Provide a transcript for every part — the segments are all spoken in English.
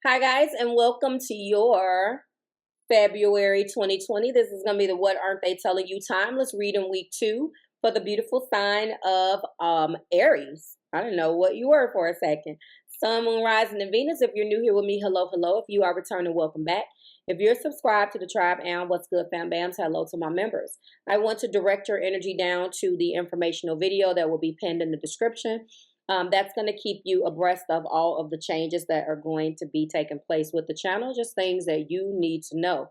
Hi guys, and welcome to your February 2020. This is going to be the What Aren't They Telling You Timeless reading week 2 for the beautiful sign of Aries. I don't know what you were for a second. Sun, Moon, Rising, and Venus. If you're new here with me, hello, hello. If you are returning, welcome back. If you're subscribed to the tribe and what's good fam bams, hello to my members. I want to direct your energy down to the informational video that will be pinned in the description. That's going to keep you abreast of all of the changes that are going to be taking place with the channel, just things that you need to know.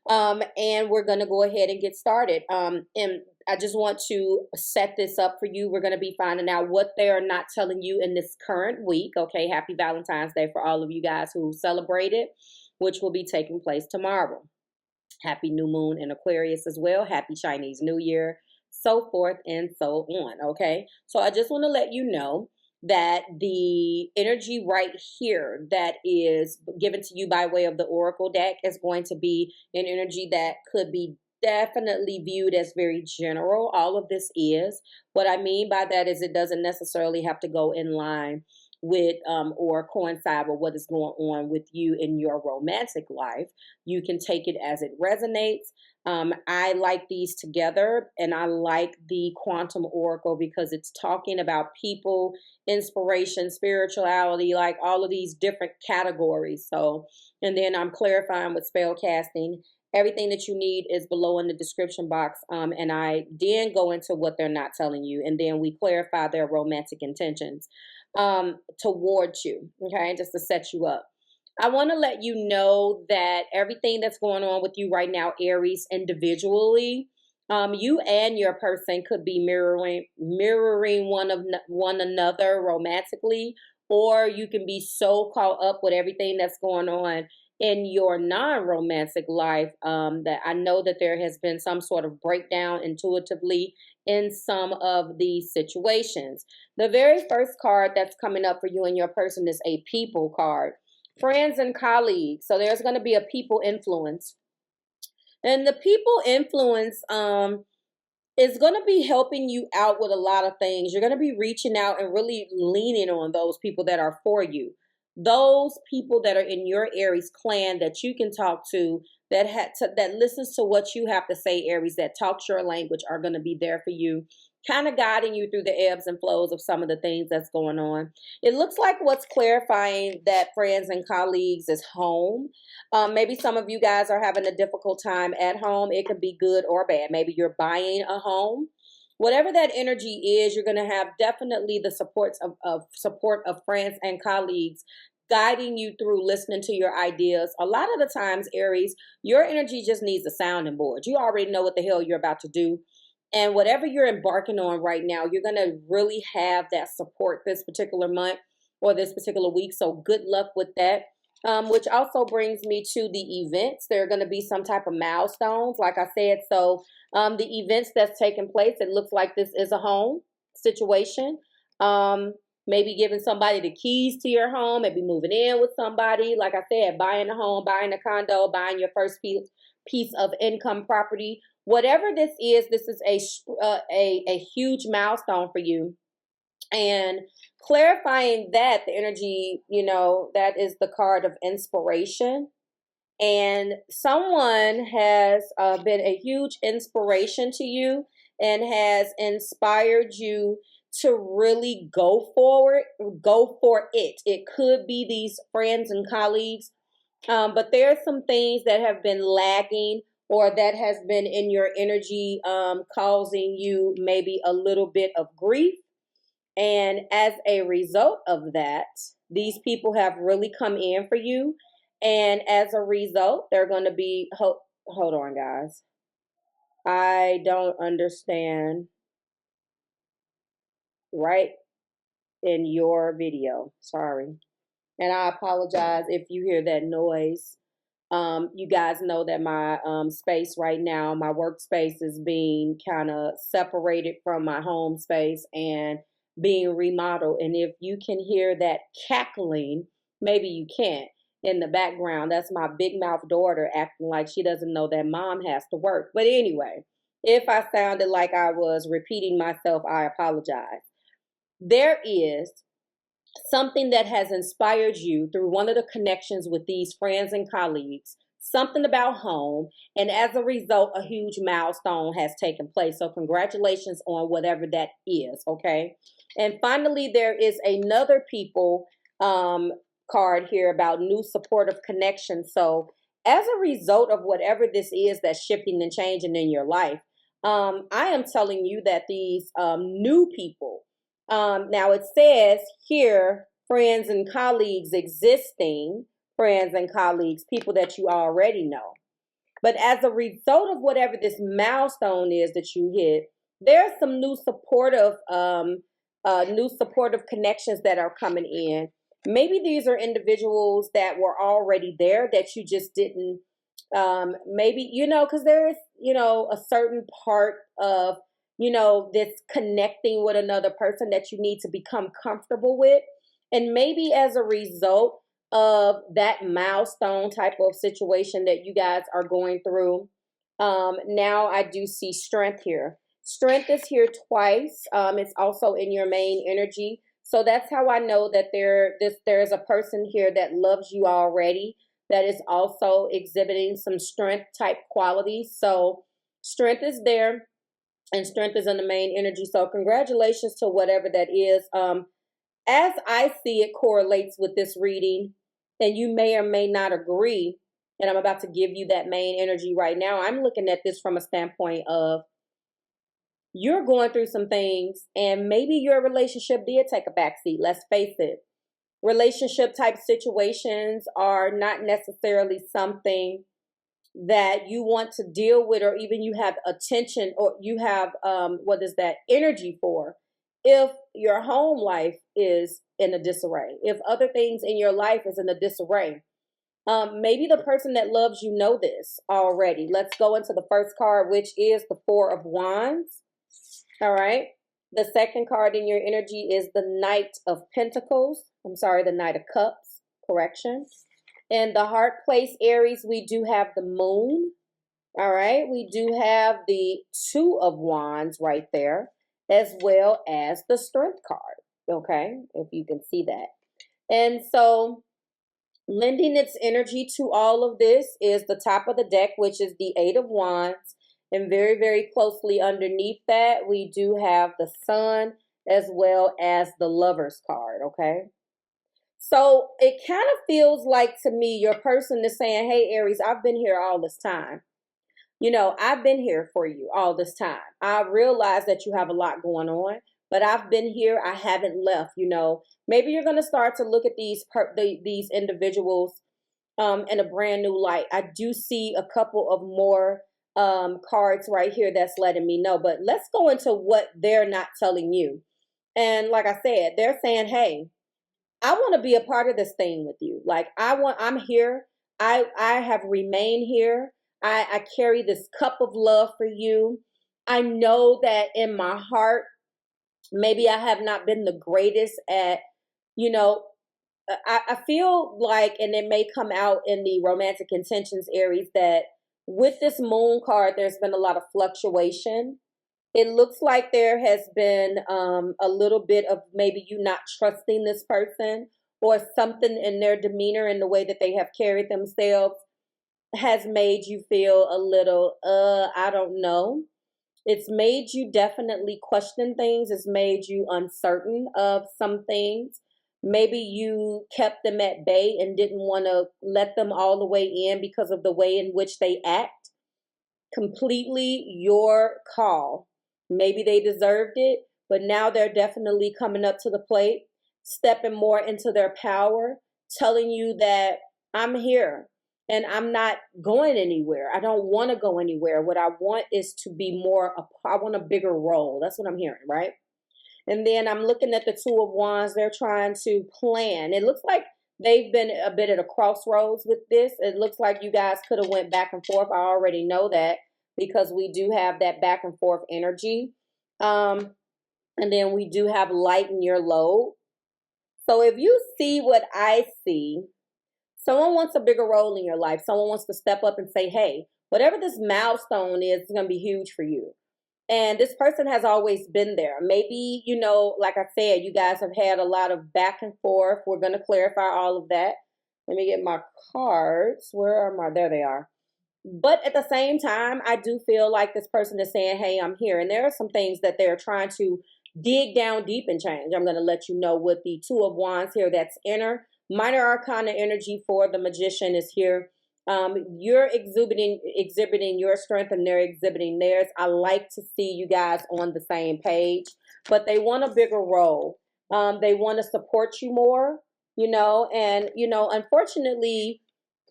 And we're going to go ahead and get started. And I just want to set this up for you. We're going to be finding out what they are not telling you in this current week. Okay, happy Valentine's Day for all of you guys who celebrated, which will be taking place tomorrow. Happy new moon in Aquarius as well. Happy Chinese New Year, so forth and so on. Okay, so I just want to let you know that the energy right here that is given to you by way of the Oracle deck is going to be an energy that could be definitely viewed as very general. All of this is. What I mean by that is it doesn't necessarily have to go in line with or coincide with what is going on with you in your romantic life. You can take it as it resonates. I like these together, and I like the Quantum Oracle because it's talking about people, inspiration, spirituality, like all of these different categories. So, and then I'm clarifying with spellcasting. Everything that you need is below in the description box. And I then go into what they're not telling you, and then we clarify their romantic intentions towards you, okay, just to set you up. I want to let you know that everything that's going on with you right now, Aries, individually, you and your person could be mirroring one another romantically, or you can be so caught up with everything that's going on in your non-romantic life that I know that there has been some sort of breakdown intuitively in some of these situations. The very first card that's coming up for you and your person is a people card. Friends and colleagues. So there's going to be a people influence. And the people influence is going to be helping you out with a lot of things. You're going to be reaching out and really leaning on those people that are for you. Those people that are in your Aries clan that you can talk to, that listens to what you have to say, Aries, that talks your language, are going to be there for you, kind of guiding you through the ebbs and flows of some of the things that's going on. It looks like what's clarifying that friends and colleagues is home. Maybe some of you guys are having a difficult time at home. It could be good or bad. Maybe you're buying a home. Whatever that energy is, you're going to have definitely the support of friends and colleagues guiding you through listening to your ideas. A lot of the times, Aries, your energy just needs a sounding board. You already know what the hell you're about to do. And whatever you're embarking on right now, you're going to really have that support this particular month or this particular week. So good luck with that. Which also brings me to the events. There are going to be some type of milestones, like I said. So the events that's taking place, it looks like this is a home situation. Maybe giving somebody the keys to your home, maybe moving in with somebody. Like I said, buying a home, buying a condo, buying your first piece of income property. Whatever this is a huge milestone for you. And clarifying that, the energy, that is the card of inspiration. And someone has been a huge inspiration to you and has inspired you to really go forward, go for it. It could be these friends and colleagues, but there are some things that have been lagging or that has been in your energy causing you maybe a little bit of grief. And as a result of that, these people have really come in for you. And as a result, they're going to be, hold on, guys. I don't understand right in your video. Sorry. And I apologize if you hear that noise. You guys know that my space right now, my workspace is being kind of separated from my home space and being remodeled. And if you can hear that cackling, maybe you can't, in the background, that's my big mouth daughter acting like she doesn't know that mom has to work. But anyway, if I sounded like I was repeating myself, I apologize. There is something that has inspired you through one of the connections with these friends and colleagues, something about home, and as a result, a huge milestone has taken place. So congratulations on whatever that is, okay? And finally, there is another people card here about new supportive connection. So as a result of whatever this is that's shifting and changing in your life, I am telling you that these new people, now it says here, friends and colleagues, existing friends and colleagues, people that you already know. But as a result of whatever this milestone is that you hit, there's some new supportive connections that are coming in. Maybe these are individuals that were already there that you just didn't, maybe, because there is, a certain part of, this connecting with another person that you need to become comfortable with. And maybe as a result of that milestone type of situation that you guys are going through, now I do see strength here. Strength is here twice. It's also in your main energy. So that's how I know that there's a person here that loves you already, that is also exhibiting some strength type qualities. So strength is there, and strength is in the main energy. So congratulations to whatever that is. As I see it correlates with this reading, and you may or may not agree, and I'm about to give you that main energy right now. I'm looking at this from a standpoint of you're going through some things, and maybe your relationship did take a backseat. Let's face it. Relationship type situations are not necessarily something that you want to deal with, or even you have attention, or you have energy for, if your home life is in a disarray, if other things in your life is in a disarray. Maybe the person that loves you know this already. Let's go into the first card, which is the Four of Wands. All right. The second card in your energy is the Knight of Pentacles. I'm sorry, the Knight of Cups. Correction. In the heart place, Aries, we do have the Moon. All right. We do have the Two of Wands right there, as well as the Strength card. Okay. If you can see that. And so lending its energy to all of this is the top of the deck, which is the Eight of Wands. And very, very closely underneath that, we do have the Sun as well as the Lovers card, okay? So it kind of feels like to me, your person is saying, hey, Aries, I've been here all this time. I've been here for you all this time. I realize that you have a lot going on, but I've been here. I haven't left, Maybe you're going to start to look at these individuals in a brand new light. I do see a couple of more cards right here that's letting me know, but let's go into what they're not telling you. And like I said, they're saying, hey, I want to be a part of this thing with you. Like I'm here. I have remained here. I carry this cup of love for you. I know that in my heart, maybe I have not been the greatest at, I feel like, and it may come out in the romantic intentions, Aries, that with this Moon card, there's been a lot of fluctuation. It looks like there has been a little bit of maybe you not trusting this person, or something in their demeanor and the way that they have carried themselves has made you feel a little, I don't know. It's made you definitely question things. It's made you uncertain of some things. Maybe you kept them at bay and didn't want to let them all the way in because of the way in which they act. Completely your call. Maybe they deserved it, but now they're definitely coming up to the plate, stepping more into their power, telling you that I'm here and I'm not going anywhere. I don't want to go anywhere. What I want is to be I want a bigger role. That's what I'm hearing, right? And then I'm looking at the Two of Wands. They're trying to plan. It looks like they've been a bit at a crossroads with this. It looks like you guys could have went back and forth. I already know that because we do have that back and forth energy. And then we do have lighten your load. So if you see what I see, someone wants a bigger role in your life. Someone wants to step up and say, hey, whatever this milestone is, it's going to be huge for you. And this person has always been there. Maybe, you know, like I said, you guys have had a lot of back and forth. We're going to clarify all of that. Let me get my cards. Where are my, there they are. But at the same time, I do feel like this person is saying, hey, I'm here. And there are some things that they're trying to dig down deep and change. I'm going to let you know with the Two of Wands here. That's inner. Minor Arcana energy for the Magician is here. You're exhibiting your strength and they're exhibiting theirs. I like to see you guys on the same page, but they want a bigger role. They want to support you more, you know, and, you know, unfortunately,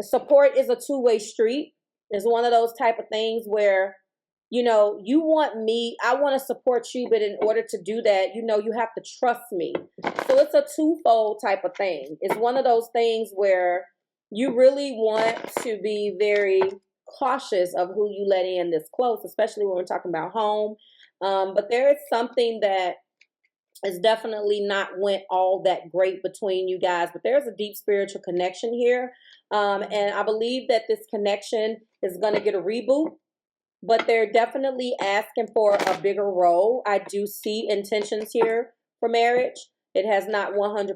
support is a two-way street. It's one of those type of things where, you know, you want me, I want to support you, but in order to do that, you know, you have to trust me. So it's a twofold type of thing. It's one of those things where you really want to be very cautious of who you let in this close, especially when we're talking about home. But there is something that is definitely not went all that great between you guys, but there's a deep spiritual connection here. And I believe that this connection is going to get a reboot, but they're definitely asking for a bigger role. I do see intentions here for marriage. It has not 100%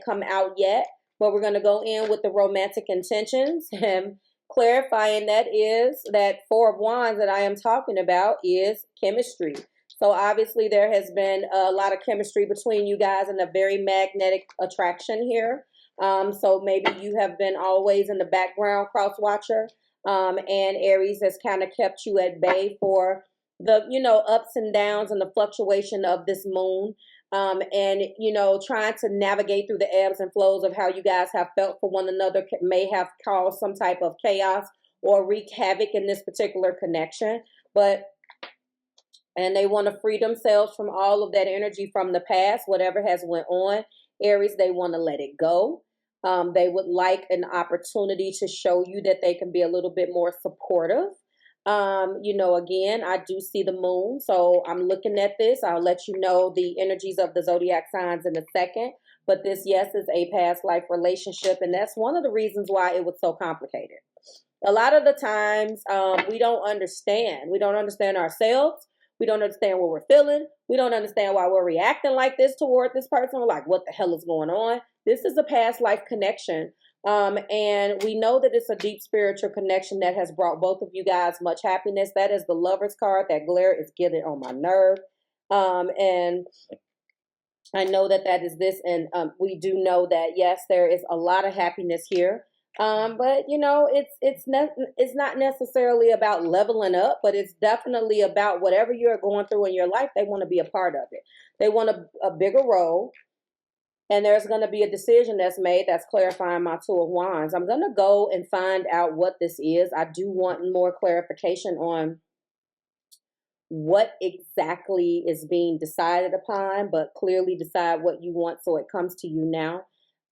come out yet, but we're going to go in with the romantic intentions and clarifying that is that Four of Wands that I am talking about is chemistry. So obviously there has been a lot of chemistry between you guys and a very magnetic attraction here. So maybe you have been always in the background cross watcher, and Aries has kind of kept you at bay for the, you know, ups and downs and the fluctuation of this moon. And, you know, trying to navigate through the ebbs and flows of how you guys have felt for one another may have caused some type of chaos or wreak havoc in this particular connection. And they want to free themselves from all of that energy from the past, whatever has went on. Aries, they want to let it go. They would like an opportunity to show you that they can be a little bit more supportive. You know, again, I do see the moon, so I'm looking at this. I'll let you know the energies of the zodiac signs in a second. But this, yes, is a past life relationship, and that's one of the reasons why it was so complicated. A lot of the times, we don't understand. We don't understand ourselves. We don't understand what we're feeling. We don't understand why we're reacting like this toward this person. We're like, what the hell is going on? This is a past life connection. And we know that it's a deep spiritual connection that has brought both of you guys much happiness. That is the Lover's card. That glare is getting on my nerve. And I know that that is this. And we do know that, yes, there is a lot of happiness here. But you know, it's not necessarily about leveling up, but it's definitely about whatever you're going through in your life. They want to be a part of it. They want a bigger role, and there's going to be a decision that's made that's clarifying my Two of Wands. I'm going to go and find out what this is. I do want more clarification on what exactly is being decided upon, but clearly decide what you want so it comes to you now.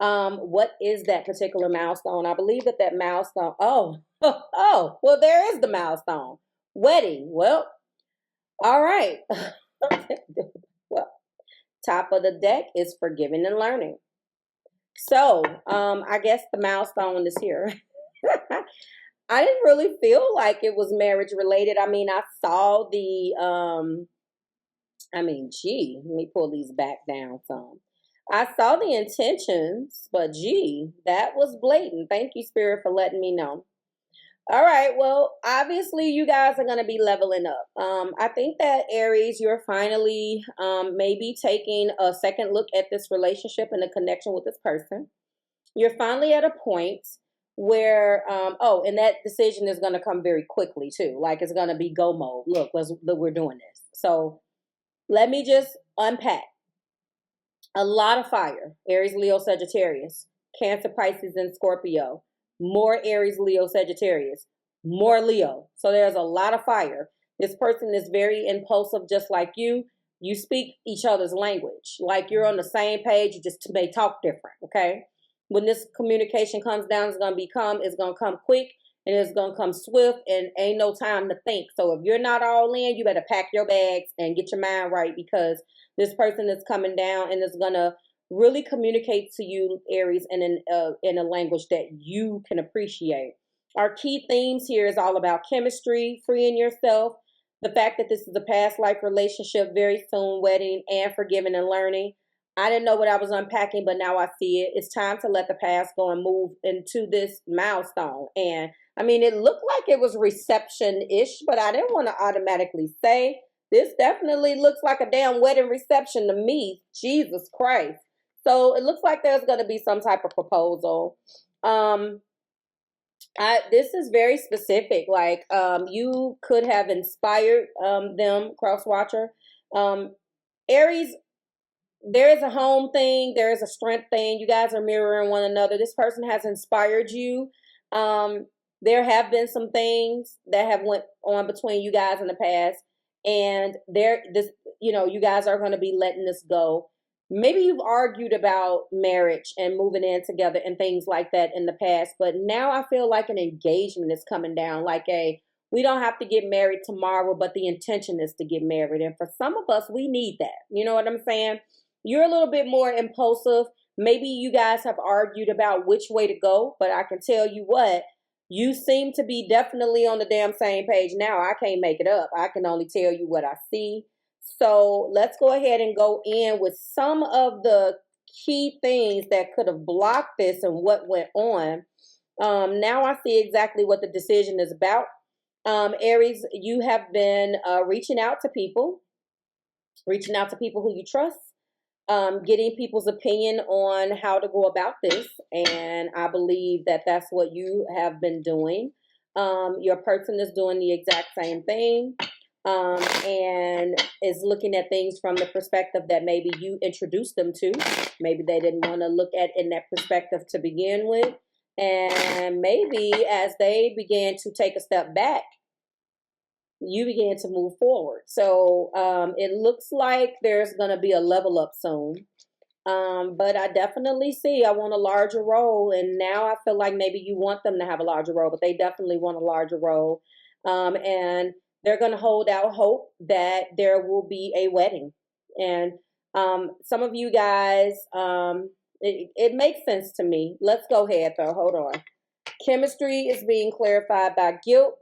What is that particular milestone? I believe that that milestone, well, there is the milestone. Wedding. Well, all right. Well, top of the deck is forgiving and learning. So, I guess the milestone is here. I didn't really feel like it was marriage related. I mean, I saw the, let me pull these back down some. I saw the intentions, but gee, that was blatant. Thank you, Spirit, for letting me know. All right, well, obviously you guys are going to be leveling up. I think that Aries, you're finally maybe taking a second look at this relationship and the connection with this person. You're finally at a point where, and that decision is going to come very quickly too. Like it's going to be go mode. Look, we're doing this. So let me just unpack. A lot of fire. Aries, Leo, Sagittarius. Cancer, Pisces, and Scorpio. More Aries, Leo, Sagittarius. More Leo. So there's a lot of fire. This person is very impulsive, just like you. You speak each other's language. Like you're on the same page. You just may talk different, okay? When this communication comes down, it's going to come quick, and it's going to come swift, and ain't no time to think. So if you're not all in, you better pack your bags and get your mind right, because this person is coming down and is going to really communicate to you, Aries, in a language that you can appreciate. Our key themes here is all about chemistry, freeing yourself, The fact that this is a past life relationship, very soon wedding, and forgiving and learning. I didn't know what I was unpacking, but now I see it. It's time to let the past go and move into this milestone. And I mean, it looked like it was reception-ish, but I didn't want to automatically say. This definitely looks like a damn wedding reception to me. Jesus Christ. So it looks like there's going to be some type of proposal. This is very specific. Like, you could have inspired them, cross watcher. Aries, there is a home thing. There is a strength thing. You guys are mirroring one another. This person has inspired you. There have been some things that have went on between you guys in the past, and you guys are going to be letting this go. Maybe you've argued about marriage and moving in together and things like that in the past, but now I feel like an engagement is coming down. Like we don't have to get married tomorrow, but the intention is to get married. And for some of us, we need that. You know what I'm saying? You're a little bit more impulsive. Maybe you guys have argued about which way to go, but I can tell you what, you seem to be definitely on the damn same page now. I can't make it up. I can only tell you what I see. So let's go ahead and go in with some of the key things that could have blocked this and what went on. Now I see exactly what the decision is about. Aries, you have been reaching out to people who you trust, getting people's opinion on how to go about this. And I believe that that's what you have been doing. Your person is doing the exact same thing. And is looking at things from the perspective that maybe you introduced them to. Maybe they didn't want to look at in that perspective to begin with. And maybe as they began to take a step back, you began to move forward. So it looks like there's going to be a level up soon. But I definitely see, I want a larger role. And now I feel like maybe you want them to have a larger role, but they definitely want a larger role. And they're going to hold out hope that there will be a wedding. And some of you guys, it makes sense to me. Let's go ahead, though. Hold on. Chemistry is being clarified by guilt,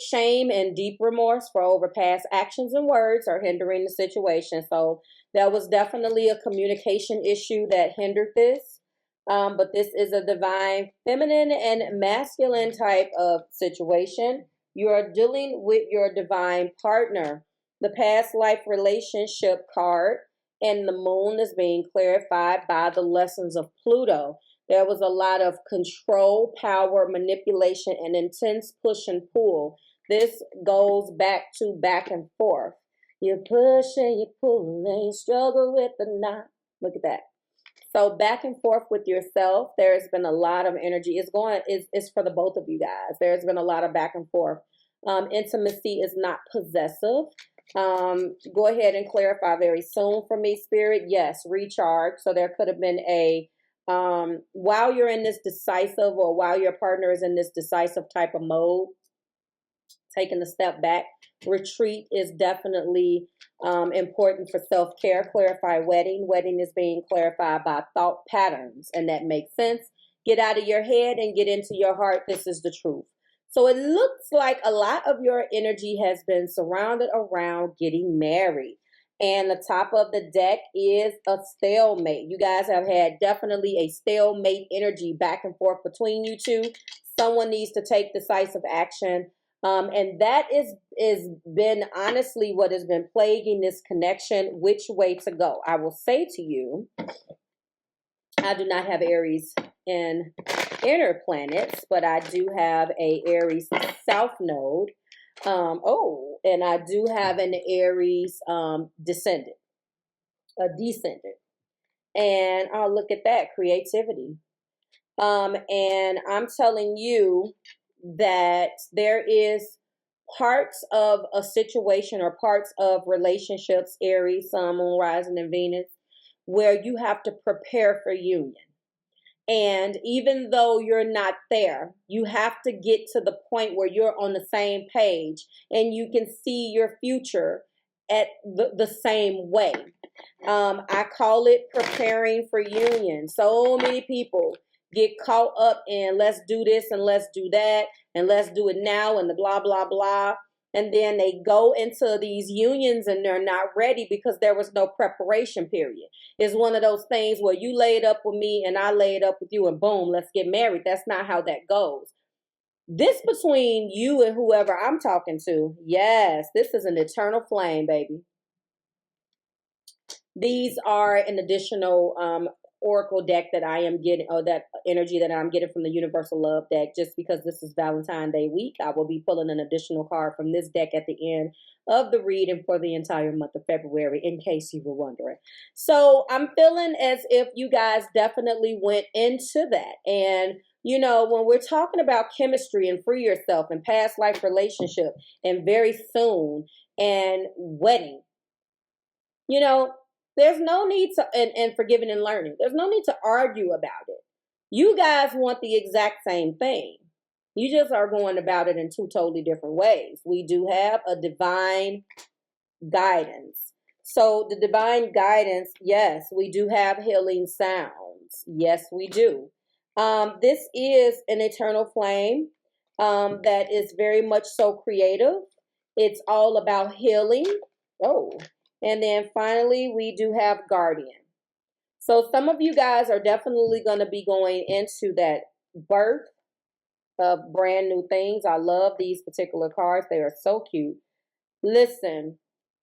shame, and deep remorse for over past actions and words are hindering the situation. So that was definitely a communication issue that hindered this. But this is a divine feminine and masculine type of situation. You are dealing with your divine partner. The past life relationship card and the moon is being clarified by the lessons of Pluto. There was a lot of control, power, manipulation, and intense push and pull. This goes back and forth. You push and you pull and you struggle with the knot. Look at that. So back and forth with yourself. There's been a lot of energy. It's for the both of you guys. There's been a lot of back and forth. Intimacy is not possessive. Go ahead and clarify very soon for me, Spirit. Yes, recharge. So there could have been a while you're in this decisive, or while your partner is in this decisive type of mode, taking a step back. Retreat is definitely important for self-care. Clarify wedding. Wedding is being clarified by thought patterns, and that makes sense. Get out of your head and get into your heart. This is the truth. So it looks like a lot of your energy has been surrounded around getting married. And the top of the deck is a stalemate. You guys have had definitely a stalemate energy back and forth between you two. Someone needs to take decisive action. And that is been honestly what has been plaguing this connection, which way to go. I will say to you, I do not have Aries in inner planets, but I do have a Aries south node. And I do have an Aries descendant. And I'll look at that, creativity. And I'm telling you that there is parts of a situation or parts of relationships, Aries, Sun, Moon, Rising, and Venus, where you have to prepare for union. And even though you're not there, you have to get to the point where you're on the same page and you can see your future at the same way. I call it preparing for union. So many people get caught up in let's do this and let's do that and let's do it now and the blah, blah, blah. and then they go into these unions and they're not ready because there was no preparation period. It's one of those things where you laid up with me and I laid up with you and boom, let's get married. That's not how that goes. This between you and whoever I'm talking to, yes, this is an eternal flame, baby. These are an additional oracle deck that I am getting, or that energy that I'm getting from the Universal Love deck. Just because this is Valentine's Day week, I will be pulling an additional card from this deck at the end of the reading for the entire month of February, in case you were wondering. So I'm feeling as if you guys definitely went into that. And you know, when we're talking about chemistry and free yourself and past life relationship and very soon and wedding, you know, there's no need to, and forgiving and learning, there's no need to argue about it. You guys want the exact same thing. You just are going about it in two totally different ways. We do have a divine guidance. So the divine guidance, yes, we do have healing sounds. Yes, we do. This is an eternal flame that is very much so creative. It's all about healing. Oh, and then finally, we do have guardian. So some of you guys are definitely going to be going into that birth of brand new things. I love these particular cards. They are so cute. Listen,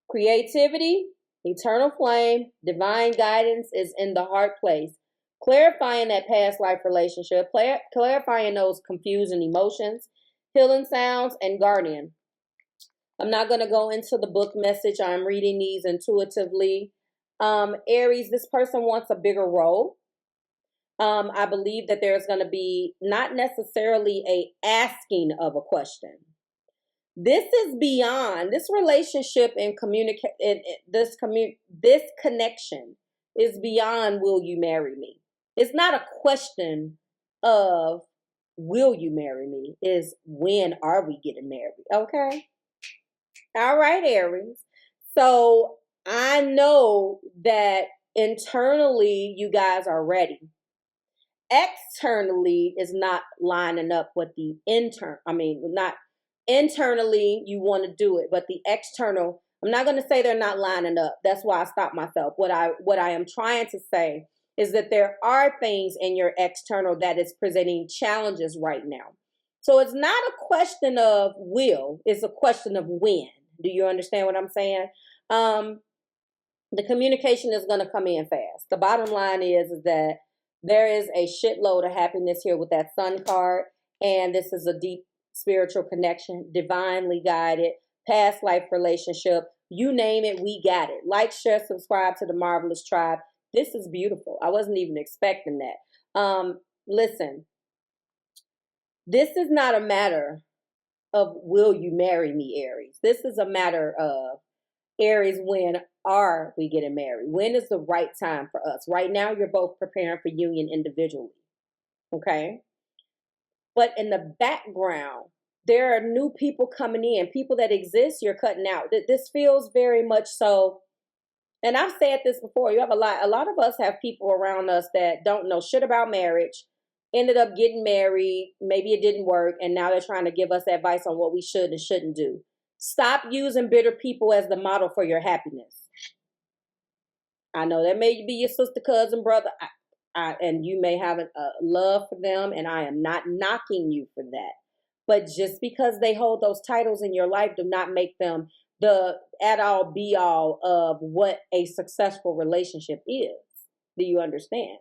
creativity, eternal flame, divine guidance is in the heart place. Clarifying that past life relationship, clarifying those confusing emotions, healing sounds, and guardian. I'm not going to go into the book message. I'm reading these intuitively. Aries, this person wants a bigger role. I believe that there's going to be not necessarily a asking of a question. This is beyond this relationship and this connection is beyond will you marry me. It's not a question of will you marry me, is when are we getting married, okay? All right, Aries. So I know that internally you guys are ready. Externally is not lining up with the not internally you want to do it, but the external, I'm not going to say they're not lining up. That's why I stopped myself. What I am trying to say is that there are things in your external that is presenting challenges right now. So it's not a question of will, it's a question of when. Do you understand what I'm saying? The communication is going to come in fast. The bottom line is that there is a shitload of happiness here with that Sun card. And this is a deep spiritual connection, divinely guided, past life relationship. You name it, we got it. Like, share, subscribe to the Marvelous Tribe. This is beautiful. I wasn't even expecting that. Listen, this is not a matter of will you marry me, Aries. This is a matter of, Aries, when are we getting married? When is the right time for us? Right now, you're both preparing for union individually. Okay? But in the background, there are new people coming in, people that exist, you're cutting out. This feels very much so, and I've said this before, you have a lot of us have people around us that don't know shit about marriage, ended up getting married, maybe it didn't work, and now they're trying to give us advice on what we should and shouldn't do. Stop using bitter people as the model for your happiness. I know that may be your sister, cousin, brother, and you may have a love for them, and I am not knocking you for that. But just because they hold those titles in your life do not make them the at-all, be-all of what a successful relationship is. Do you understand?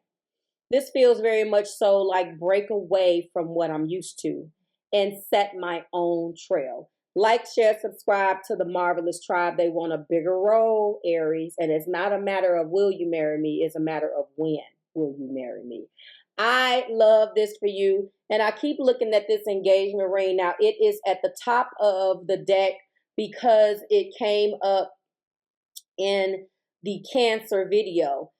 This feels very much so like break away from what I'm used to and set my own trail. Like, share, subscribe to the Marvelous Tribe. They want a bigger role, Aries. And it's not a matter of will you marry me. It's a matter of when will you marry me. I love this for you. And I keep looking at this engagement ring. Now, it is at the top of the deck because it came up in the Cancer video.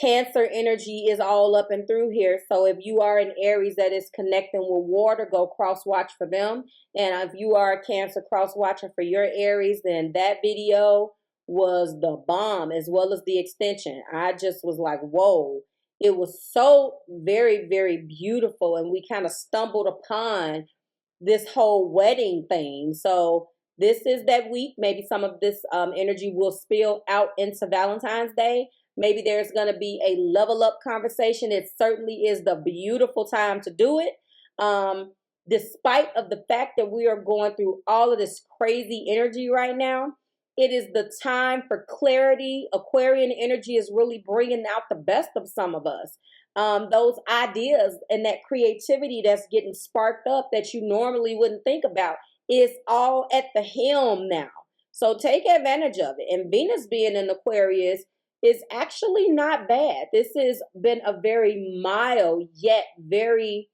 Cancer energy is all up and through here. So if you are an Aries that is connecting with water, go cross watch for them. And if you are a Cancer cross watching for your Aries, then that video was the bomb, as well as the extension. I just was like, whoa. It was so very, very beautiful. And we kind of stumbled upon this whole wedding thing. So This is that week. Maybe some of this energy will spill out into Valentine's Day. Maybe there's going to be a level up conversation. It certainly is the beautiful time to do it. Despite of the fact that we are going through all of this crazy energy right now, it is the time for clarity. Aquarian energy is really bringing out the best of some of us. Those ideas and that creativity that's getting sparked up that you normally wouldn't think about is all at the helm now. So take advantage of it. And Venus being in Aquarius is actually not bad. This has been a very mild yet very,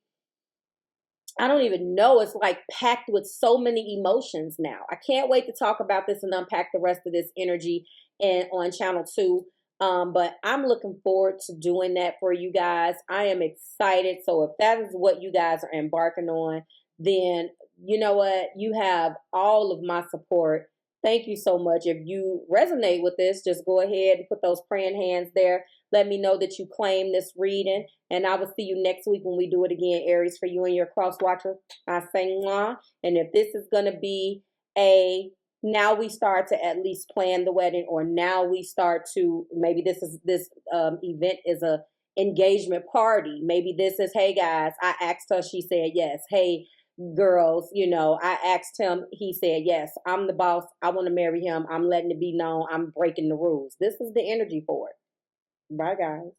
I don't even know, it's like packed with so many emotions now. I can't wait to talk about this and unpack the rest of this energy and on channel 2. But I'm looking forward to doing that for you guys. I am excited. So if that is what you guys are embarking on, then you know what? You have all of my support. Thank you so much. If you resonate with this, just go ahead and put those praying hands there. Let me know that you claim this reading. And I will see you next week when we do it again, Aries, for you and your cross watcher. I say mwah. And if this is going to be now we start to at least plan the wedding, or now we start to, maybe this event is a engagement party. Maybe this is, hey guys, I asked her, she said yes. Hey girls, I asked him, he said yes. I'm the boss. I want to marry him. I'm letting it be known. I'm breaking the rules. This is the energy for it. Bye guys.